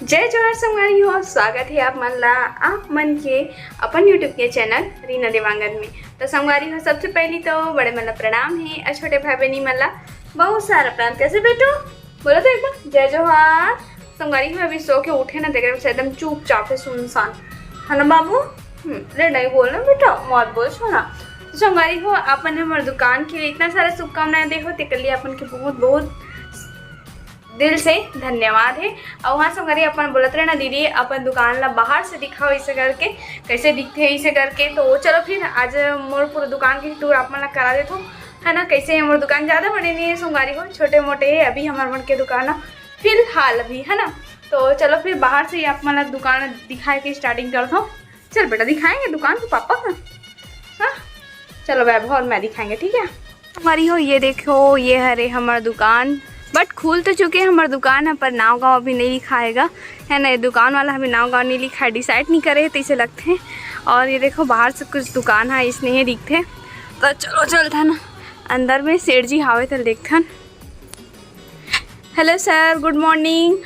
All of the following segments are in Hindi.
जय जोहार संगवारी हो, स्वागत है आप मन ला आप मन के अपन यूट्यूब के चैनल रीना देवांगन में। तो संगवारी हो, सबसे पहली तो बड़े मन ला प्रणाम है और छोटे भाई बहनी मन ला बहुत सारा प्रणाम। कैसे बेटो बोलो तो एक बार जय जोहार। संगवारी हो, अभी सो के उठे ना, देख रहे एकदम चुपचाप है, सुनसान है ना बाबू। ले नहीं बोलना बेटा, मत बोल छोना। तो संगवारी हो, अपन हमारे दुकान के लिए इतना सारा शुभकामनाएं देखो ते लिए अपन के बहुत बहुत दिल से धन्यवाद है। और वहाँ संगवारी अपन बोलत रहे ना दीदी अपन दुकान ला बाहर से दिखाओ इसे करके, कैसे दिखते हैं इसे करके। तो चलो फिर आज मोर पूरा दुकान की टूर आप मन करा देते हो है ना। कैसे हमारे दुकान ज़्यादा बड़े नहीं है संगवारी हो, छोटे मोटे है अभी हमारे मन के दुकान फिलहाल अभी है ना। तो चलो फिर बाहर से ही आप मन दुकान दिखाए के स्टार्टिंग करता हूँ। चल बेटा दिखाएंगे दुकान को पापा का। हाँ चलो वैभव और मैं दिखाएंगे, ठीक है संगवारी हो। ये देखो ये हरे हमारा दुकान, बट खुल तो चुके हैं हमारा दुकान है, पर नाव गाँव अभी नहीं लिखाएगा है ना। दुकान वाला अभी नाव गाँव नहीं लिखा है, डिसाइड नहीं करे तो इसे लगते हैं। और ये देखो बाहर से कुछ दुकान है इसने ही दिखते। तो चलो चलता ना अंदर में, सेठ जी हावे तो देखते हैं। Hello sir, good morning.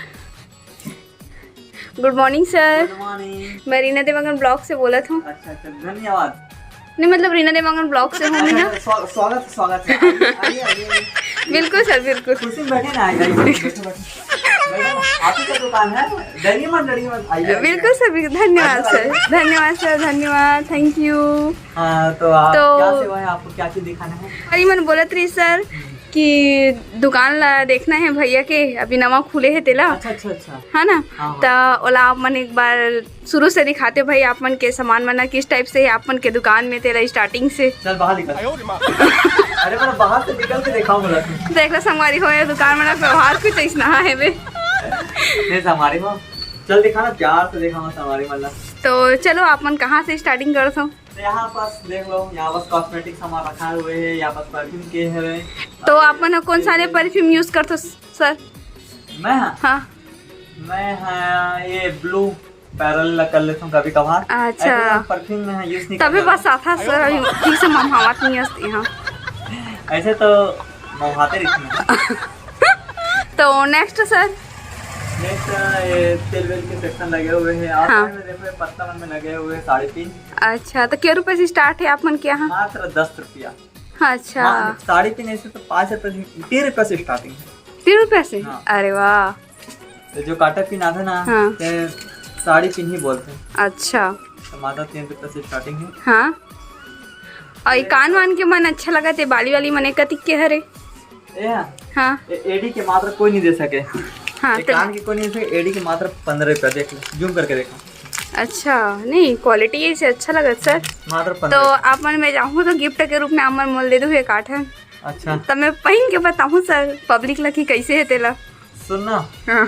Good morning sir. Good morning. मैं रीना देवांगन ब्लॉग से बोला था। अच्छा धन्यवाद। नहीं मतलब रीना देवांगन ब्लॉग से हूँ ना। स्वागत है। आइए। बिल्कुल सर बिल्कुल। कुर्सी में बैठे ना, आइए बैठो। आप ही का दुकान है, डरिए मत आइए। बिल्कुल सर, धन्यवाद सर, धन्यवाद सर, धन्यवाद, थैंक यू। हाँ तो आप क्या सेवा है, आपको क्या चीज दिखाना है? अरे मन बोलत रही सर कि दुकान ला देखना है भैया के, अभी नवा खुले है तेला। अच्छा है ना। हाँ। तो ओला आप मन एक बार शुरू से दिखाते भाई आप मन के सामान मना किस टाइप से है आप मन के दुकान में तेरा स्टार्टिंग से। चल बाहर निकल। अरे मैं बाहर से निकल के दिखाऊंगा। देख लो संगवारी हो, दुकान में व्यवहार कुछ ऐसा है बे। नहीं संगवारी हो, चल दिखाना, प्यार से दिखाऊंगा संगवारी मतलब। तो चलो आप मन कहाँ से स्टार्टिंग करते हो? तो यहाँ पास देख लो, यहाँ पास कॉस्मेटिक सामान रखा हुए है, यहाँ पास परफ्यूम के है। तो आप मन कौन सारे परफ्यूम यूज करते हो सर? मैं हाँ मैं ये ब्लू पैरल कर लेता हूँ कभी कभार। अच्छा परफ्यूम में यूज नहीं तभी करता। बस आता सर ठीक से ममहावत नहीं हंसती। हाँ ऐसे तो ममहाते रहते। तो नेक्स्ट सर? नेक्स्ट ये तेल वेल के सेक्शन लगे हुए हैं। आप हाँ। में देखो पत्ता मन में लगे हुए हैं 3.5। अच्छा तो क्या रुपए से स्टार्ट है आप मन के यहाँ? मात्र 10 रुपया। अच्छा 3.5 ऐसे तो 5 रुपये 3 रुपये से स्टार्टिंग है। 3 रुपए से? हाँ। अरे वाह। तो जो काटा पिन आता है ना, हाँ। 3.5 ही बोलते हैं। अच्छा तो मात्र 3 रुपये से स्टार्टिंग है। हाँ। और ये कान वान के मन अच्छा लगा थे, बाली वाली मने कतिक के हरे? हाँ एडी के मात्र कोई नहीं दे सके। हाँ कान की कोई नहीं दे सके, एडी के मात्र 15 रुपया। देख लो, जूम करके देखो। अच्छा नहीं क्वालिटी ऐसे अच्छा लगा सर। मात्र 15। तो आप मन मैं जाऊँ तो गिफ्ट के रूप में आप मन मोल दे दो ये काठन। अच्छा तो मैं पहन के बताऊँ सर पब्लिक लकी कैसे है तेला। सुनना, हाँ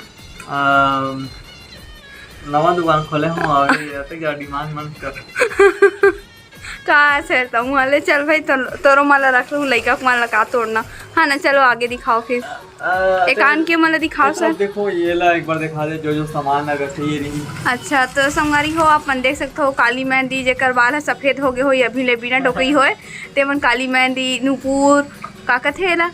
नवा दुकान खोले हूँ और क्या डिमांड मन कर कहाँ से हूँ वाले। चल भाई तोरो माला रख लूँ, लड़का को माला का तोड़ना। हाँ ना चलो आगे दिखाओ फिर। एक कान के माला दिखाओ सर। देखो ये ला एक बार दिखा दे जो सामान अगर सही नहीं। अच्छा तो संगवारी हो आप मन देख सकते हो काली मेहंदी जेकर बाल है सफेद हो गए हो अभी ले बिना टोकई होए ते मन काली मेहंदी नूपुर का कथे ला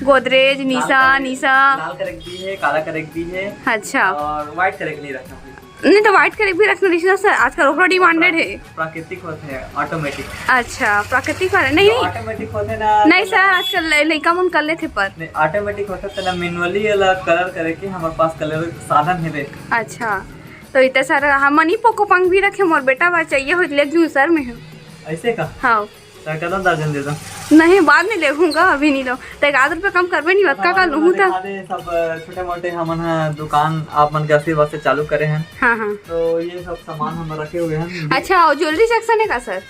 गोदरेज निशा लाल करेक भी है, काला करेक भी है। अच्छा और व्हाइट करेक नहीं रखना। नहीं तो व्हाइट करेक भी रखना दिशा सर, आजकल ओकरा डिमांडेड है। प्राकृतिक होते हैं, ऑटोमेटिक। अच्छा प्राकृतिक वाले नहीं ऑटोमेटिक होते ना। नहीं सर आजकल लड़का मन कर लेते पर नहीं ऑटोमेटिक होता है ना, मैनुअली अलग कलर करे के हमारे पास कलर साधन है। अच्छा तो इतना सारा हम मनी पोको पंख भी रखे, मोर बेटा बात चाहिए हो ले लूँ सर में। ऐसे का हाँ कदम दर्जन दे दो। नहीं बाद में लेगा अभी नहीं लो तो 1 रुपये कम करवे नहीं बता का लूँ था। सब छोटे मोटे हम दुकान आप मन के आशीर्वाद से चालू करे हैं। हाँ हाँ तो ये सब सामान हम रखे हुए हैं। अच्छा और ज्वेलरी सेक्शन है का सर?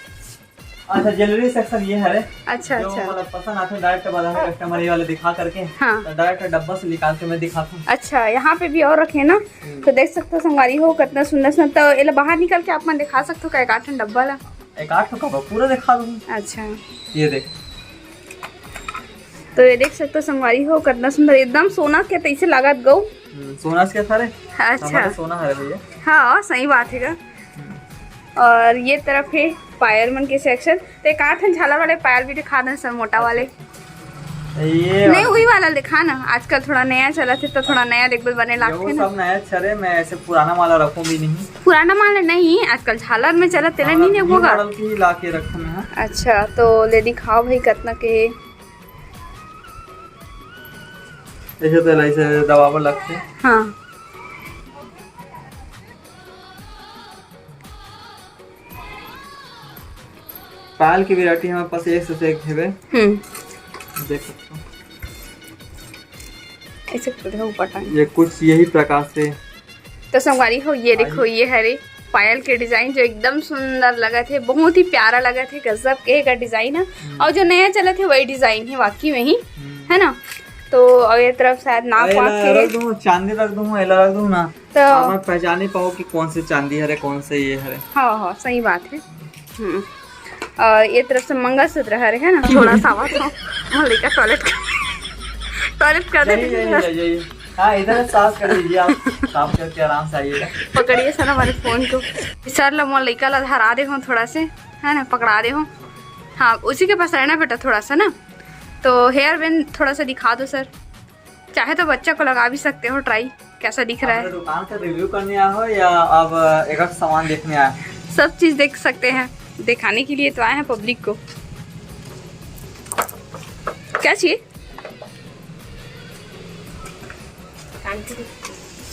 अच्छा ज्वेलरी सेक्शन ये है। अच्छा जो अच्छा मतलब पसंद आते हैं डायरेक्ट बता है कस्टमर ये वाले दिखा करके। हाँ तो डायरेक्ट डब्बा से निकाल के मैं दिखाता हूँ। अच्छा यहाँ पे भी और रखे ना, तो देख सकते हो संगवारी हो कितना सुंदर सुंदर। तो ये बाहर निकल के आप मन दिखा सकते हो का 1 डब्बा ला। एक 8 का पूरा दिखा दूँगी। अच्छा ये देख, तो ये देख सकते हो संगवारी हो कितना सुंदर एकदम सोना के तैसे लागत गौ। सोना के सारे। अच्छा सोना है भैया। हाँ सही बात है। और ये तरफ है पायल मन के सेक्शन। तो 1 झालर वाले पायल भी दिखा दें सर, मोटा वाले। ये नहीं वही वाला दिखा ना, आजकल थोड़ा नया चला थे तो थोड़ा नया देखबल बने वो लागते ना। सब नया छरे, मैं ऐसे पुराना वाला रखूं भी नहीं। पुराना माल नहीं, आजकल झालर में चला तेरा नहीं न्यू देखोगा। मॉडल की ला के रखे मैं। हाँ। अच्छा तो ले दिखाओ भाई कितना के। ऐसे तो ऐसे दबाव लगते हैं। हाँ पायल की वैरायटी हमारे पास एक से एक है, देख सकते हो। ऐसे तो देखो ऊपर टांग। ये कुछ यही प्रकार से तो संगवारी हो ये देखो, ये हरे पायल के डिजाइन जो एकदम सुंदर लगा थे, बहुत ही प्यारा लगा थे, गजब के का डिजाइन है। और जो नया चला थे वही डिजाइन है वाकई में ही, है ना। तो और ये तरफ शायद नाप वाप के रख दूं, चांदी रख दूं, एला रख दूं ना, तो आप पहचान नहीं पाओ कि कौन से चांदी है, कौन से ये है। हाँ हाँ सही बात है। और ये तरफ से मंगलसूत्र है ना, थोड़ा सावा तो लड़का टॉयलेट कर दे। हाँ इधर साफ कर लीजिए आप, साफ करके आराम से आइएगा। पकड़िए सर हमारे फोन को, सर लो मोर लड़का ला धरा दे हो थोड़ा से, है ना, पकड़ा दे हो। हाँ उसी के पास रहना बेटा थोड़ा सा ना। तो हेयर बैंड थोड़ा सा दिखा दो सर, चाहे तो बच्चा को लगा भी सकते हो, ट्राई कैसा दिख रहा है। दुकान का रिव्यू करने आए हो या अब एक सामान देखने आए? सब चीज देख सकते हैं, दिखाने के लिए तो आए हैं पब्लिक को। क्या चाहिए?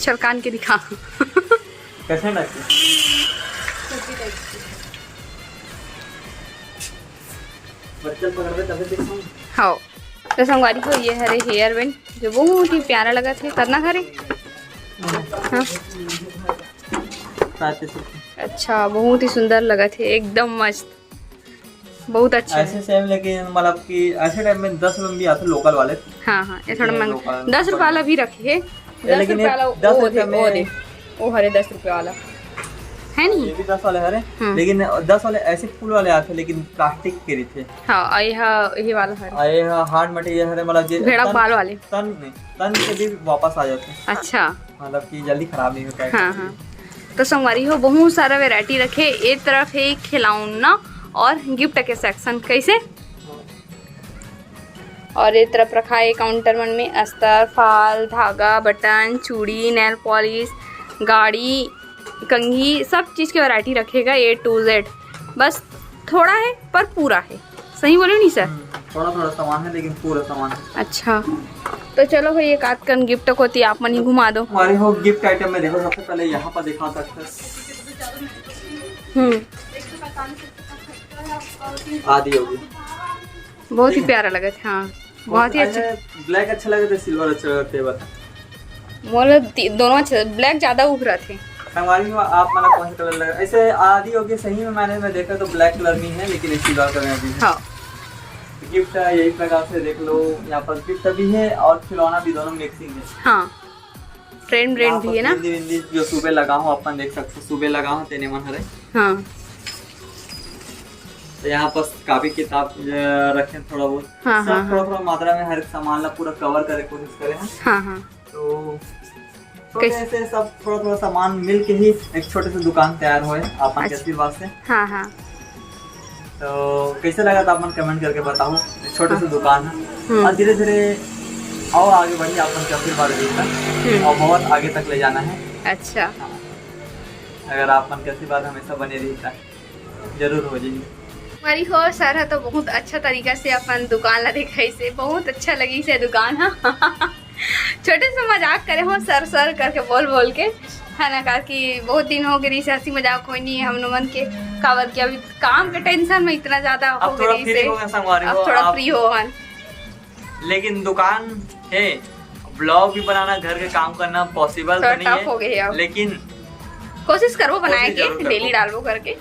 चल कान के दिखा। कैसे लगते? बच्चा पकड़ दे तभी दिखाऊं। हाँ तो संगवारी को ये हरे हेयर बैंड जो बहुत ही प्यारा लगा थे, करना खरे। हाँ अच्छा बहुत ही सुंदर लगा थे, एकदम मस्त, बहुत अच्छा। ऐसे सेम लेकिन मतलब कि ऐसे टाइम में 10 रुपये भी आते लोकल वाले। हाँ हाँ ये थोड़ा महंगा, 10 रुपये वाला भी रखी है। 10 लेकिन रुपये वाला ये 10 रुपये में वो हरे 10 रुपये वाला है नहीं। ये भी 10 वाले हरे, लेकिन 10 वाले ऐसे फूल वाले आते लेकिन प्लास्टिक के रही थे। हाँ ये वाला हरे, ये हार्ड मटेरियल हरे, मतलब भेड़ा बाल वाले तन से भी वापस आ जाते हैं। अच्छा मतलब कि जल्दी खराब नहीं होता है। हाँ हाँ तो संगवारी हो बहुत सारा वैरायटी रखे। एक तरफ है खिलौना और गिफ्ट के सेक्शन कैसे, और एक तरफ रखा है काउंटर वन में अस्तर, फाल, धागा, बटन, चूड़ी, नेल पॉलिश, गाड़ी, कंघी, सब चीज़ की वैरायटी रखेगा A to Z। बस थोड़ा है पर पूरा है, सही बोले नहीं सर? थोड़ा थोड़ा सामान है लेकिन पूरा सामान है। अच्छा तो चलो भाई एक आध कन गिफ्ट को होती आप मन ही घुमा दो। हमारे हो गिफ्ट आइटम में देखो, सबसे पहले यहाँ पर दिखा सकते हैं आदि होगी, बहुत ही प्यारा लगा था। हाँ बहुत ही अच्छा। ब्लैक अच्छा लगे थे, सिल्वर अच्छा लगे थे, बता मोल दोनों अच्छे, ब्लैक ज्यादा उभरा थे। हमारी आप मतलब कौन सा कलर लगा? ऐसे आदि होगी सही में, मैंने देखा तो ब्लैक कलर में है लेकिन सिल्वर कलर में भी है। हाँ गिफ्ट यही प्रकार से देख लो, यहाँ पर गिफ्ट भी है और खिलौना भी, दोनों मिक्सिंग है। हाँ ट्रेन भी है ना। बिंदी जो सुबह लगा हूँ अपन देख सकते, सुबह लगा हूँ तेने मन हरे। हाँ तो यहाँ पर काफी किताब रखे थोड़ा बहुत। हाँ, सब हाँ, थोड़ा थोड़ा मात्रा में हर एक सामान ला पूरा कवर करे कोशिश करें। हाँ हाँ तो ऐसे सब थोड़ा थोड़ा सामान मिल के ही एक छोटे से दुकान तैयार हुए अपन के आशीर्वाद से। हाँ हाँ तो कैसे लगा था अपन कमेंट करके बताओ। एक छोटे से दुकान है और धीरे धीरे और आगे बढ़िए, अपन के आशीर्वाद देता और बहुत आगे तक ले जाना है। अच्छा अगर अपन के आशीर्वाद हमेशा बने रहता जरूर हो जाएगी। हमारी हो सर तो बहुत अच्छा तरीका से अपन दुकान ला दिखाई से, बहुत अच्छा लगी से दुकान। हाँ छोटे से मजाक करे हो सर करके बोल के, है ना, कहा कि बहुत दिन हो गई से हंसी मजाक कोई नहीं हम मन के कावर के अभी काम के टेंशन में इतना ज्यादा हो गई से, अब थोड़ा फ्री हो हन। लेकिन दुकान है, ब्लॉग भी बनाना, घर के काम करना पॉसिबल तो नहीं हो गई है, लेकिन कोशिश करो बनाए के डेली डालो करके,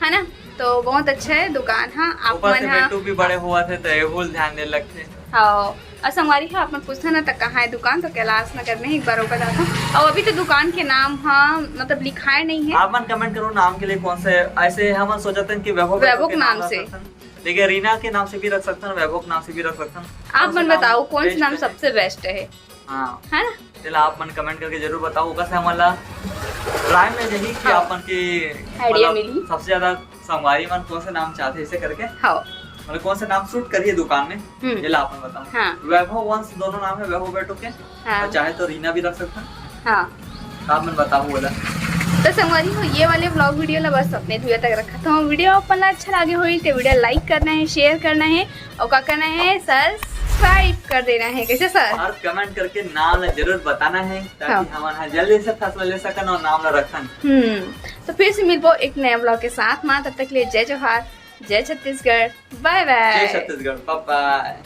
है ना। तो बहुत अच्छा है दुकान। हाँ आप मन हाँ भी बड़े हुआ थे तो फुल ध्यान दे लगते। हाँ असंगवारी है आप पूछना ना तक कहाँ है दुकान, तो कैलाश नगर में एक बार होकर जाता। और अभी तो दुकान के नाम हाँ मतलब लिखाए नहीं है। आप मन कमेंट करो नाम के लिए कौन से, ऐसे हम सोचते हैं कि वैभव नाम से, देखिए रीना के नाम से भी रख सकते हैं, वैभव नाम से भी रख सकते हैं। आप मन बताओ कौन सा नाम सबसे बेस्ट है? हाँ है ना, चलो आप मन कमेंट करके जरूर बताओ। कैसे हमारा राय में यही कि अपन की आइडिया मिली सबसे ज्यादा संगवारी मन कौन सा नाम चाहते इसे करके। हाँ मतलब कौन सा नाम सूट करिए दुकान में ये ला अपन बताऊं। हाँ। वैभव वंश दोनों नाम है वैभव बेटो के। हाँ। और चाहे तो रीना भी रख सकते हैं। हाँ आप मैं बताऊं बोला तो संगवारी हो ये वाले व्लॉग वीडियो ला बस अपने दुआ तक रखा तो वीडियो अपन ला अच्छा लगे हो तो वीडियो लाइक करना है, शेयर करना है और क्या करना है, सब्सक्राइब कर देना है। कैसे सर? और कमेंट करके नाम जरूर बताना है ताकि हम जल्दी से फैसला ले सकन और नाम ला रखन। तो फिर से मिलबो एक नया व्लॉग के साथ। मां तब तक के लिए जय जोहार, जय छत्तीसगढ़, बाय बाय। जय छत्तीसगढ़, बाय बाय।